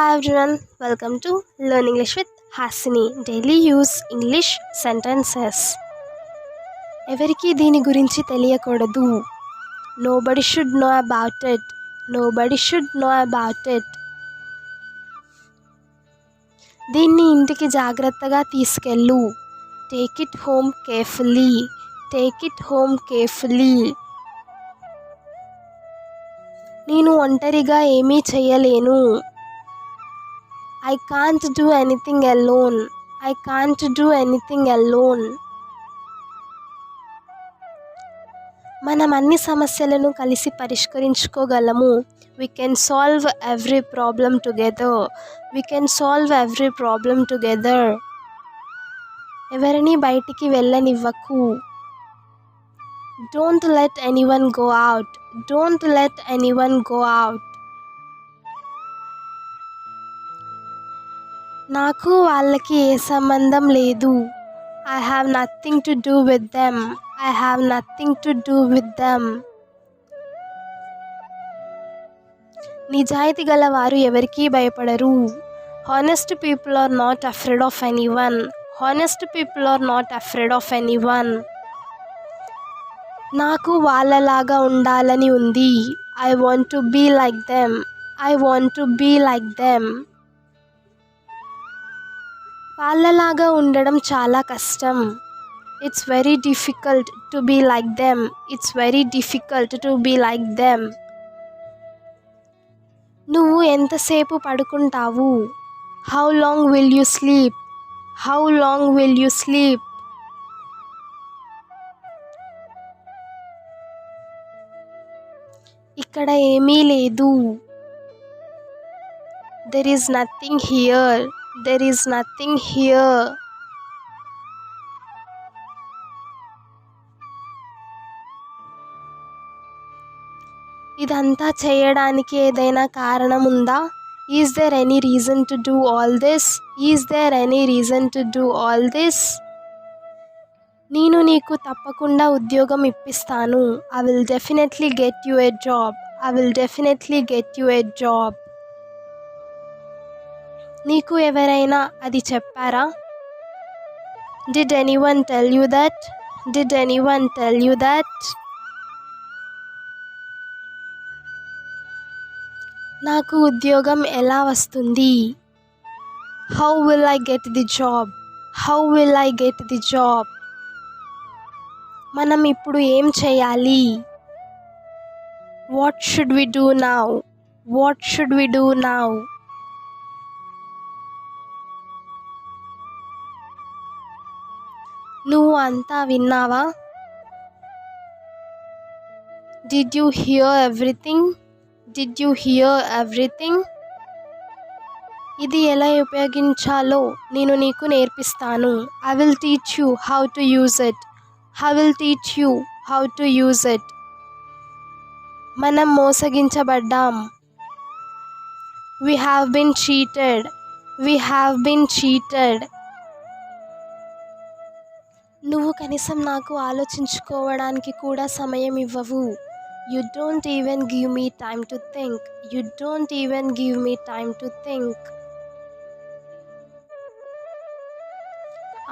Hi everyone, welcome to Learn English with Hasini. Daily use English sentences. ఎవరికి దీని గురించి తెలియకూడదు. Nobody should know about it. Nobody should know about it. దీన్ని ఇంటికి జాగ్రత్తగా తీసుకెళ్ళు. Take it home carefully. Take it home carefully. నేను ఒంటరిగా ఏమీ చేయలేను. I can't do anything alone. I can't do anything alone. మనం అన్ని సమస్యలను కలిసి పరిష్కరించుకోగలము. We can solve every problem together. We can solve every problem together. ఎవరిని బయటికి వెళ్ళనివ్వకు. Don't let anyone go out. Don't let anyone go out. నాకు వాళ్ళకి ఏ సంబంధం లేదు. I have nothing to do with them. I have nothing to do with them. నిజాయితీ గల వారు ఎవరికీ భయపడరు. Honest people are not afraid of anyone. Honest people are not afraid of anyone. నాకు వాళ్ళలాగా ఉండాలని ఉంది. I want to be like them. I want to be like them. వాళ్ళలాగా ఉండడం చాలా కష్టం. It's very difficult to be like them. It's very difficult to be like them. నువ్వు ఎంతసేపు పడుకుంటావు? How long will you sleep? How long will you sleep? ఇక్కడ ఏమీ లేదు. There is nothing here. There is nothing here. ఇదంతా చేయడానికి ఏదైనా కారణం ఉందా? Is there any reason to do all this? Is there any reason to do all this? నేను నీకు తప్పకుండా ఉద్యోగం ఇప్పిస్తాను. I will definitely get you a job. I will definitely get you a job. నీకు ఎవరైనా అది చెప్పారా? Did anyone tell you that? Did anyone tell you that? నాకు ఉద్యోగం ఎలా వస్తుంది? How will I get the job? How will I get the job? మనం ఇప్పుడు ఏం చేయాలి? What should we do now? What should we do now? నువ్వు అంతా విన్నావా? Did you hear everything? Did you hear everything? ఇది ఎలా ఉపయోగించాలో నేను నీకు నేర్పిస్తాను. I will teach you how to use it. I will teach you how to use it. మనం మోసగించబడ్డాం. We have been cheated. We have been cheated. నువ్వు కనీసం నాకు ఆలోచించుకోవడానికి కూడా సమయం ఇవ్వవు. You don't even give me time to think. You don't even give me time to think.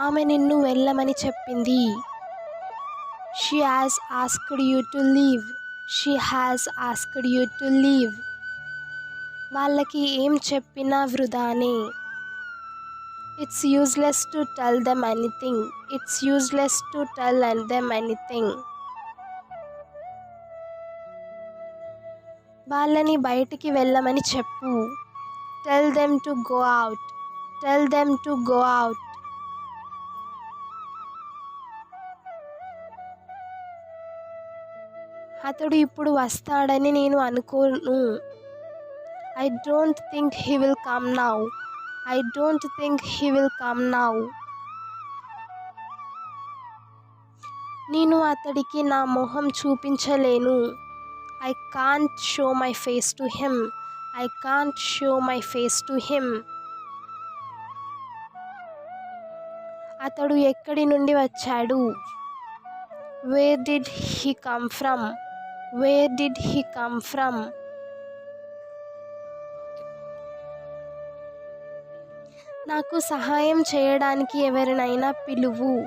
ఆమె నిన్ను వెళ్ళమని చెప్పింది. She has asked you to leave. She has asked you to leave. వాళ్ళకి ఏం చెప్పినా వృధానే. It's useless to tell them anything. It's useless to tell them anything. వాళ్ళని బయటికి వెళ్ళమని చెప్పు. Tell them to go out. Tell them to go out. అతడు ఇప్పుడు వస్తాడని నేను అనుకోను. I don't think he will come now. I don't think he will come now. నేను అతడికి నా మొహం చూపించలేను. I can't show my face to him. I can't show my face to him. అతడు ఎక్కడి నుండి వచ్చాడు? Where did he come from? Where did he come from? నాకు సహాయం చేయడానికి ఎవరినైనా పిలువు.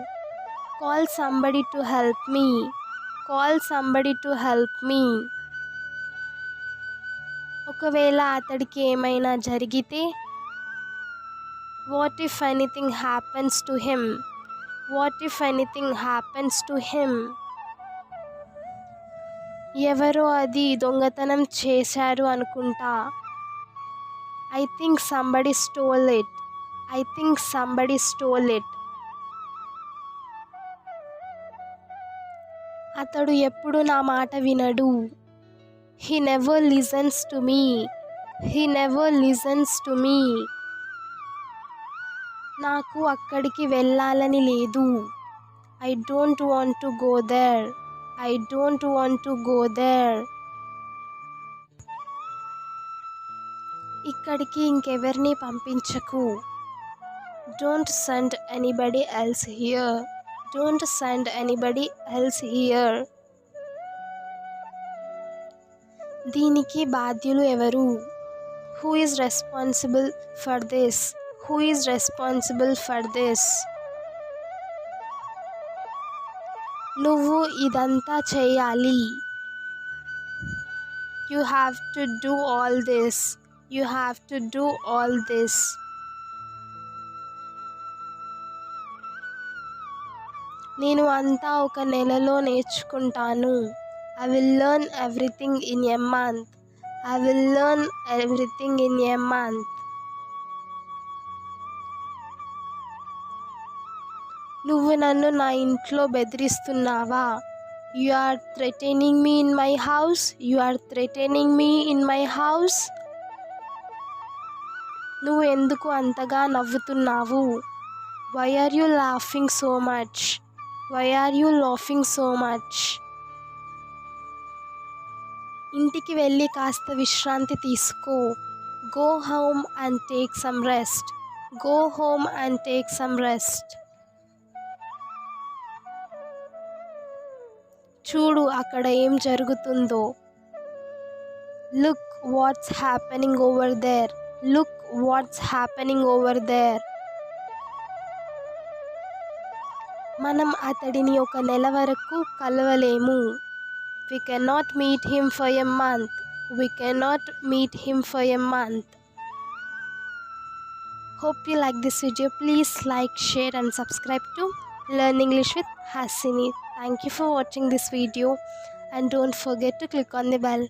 Call somebody to help me. Call somebody to help me. ఒకవేళ అతడికి ఏమైనా జరిగితే, what if anything happens to him. What if anything happens to him. ఎవరో అది దొంగతనం చేశారు అనుకుంటా. I think somebody stole it. I think somebody stole it. అతడు ఎప్పుడు నా మాట వినడు. He never listens to me. He never listens to me. నాకు అక్కడికి వెళ్ళాలని లేదు. I don't want to go there. I don't want to go there. ఇక్కడికి ఇంకెవరిని పంపించకు. Don't send anybody else here. Don't send anybody else here. దీనికి బాధ్యులు ఎవరు? Who is responsible for this? Who is responsible for this? నువ్వు ఇదంతా చేయాలి. You have to do all this. You have to do all this. నేను అంతా ఒక నెలలో నేర్చుకుంటాను. I will learn everything in a month. I will learn everything in a month. నువ్వు నన్ను నా ఇంట్లో బెదిరిస్తున్నావా? You are threatening me in my house. You are threatening me in my house. నువ్వు ఎందుకు అంతగా నవ్వుతున్నావు? Why are you laughing so much? Why are you laughing so much? ఇంటికి వెళ్ళి కాస్త విశ్రాంతి తీసుకో. Go home and take some rest. Go home and take some rest. చూడు అక్కడ ఏం జరుగుతుందో. Look what's happening over there. Look what's happening over there. మనం అతడిని ఒక నెల వరకు కలవలేము. We cannot meet him for a month. We cannot meet him for a month. Hope you like this video. Please like, share and subscribe to Learn English with Hasini. Thank you for watching this video and don't forget to click on the bell.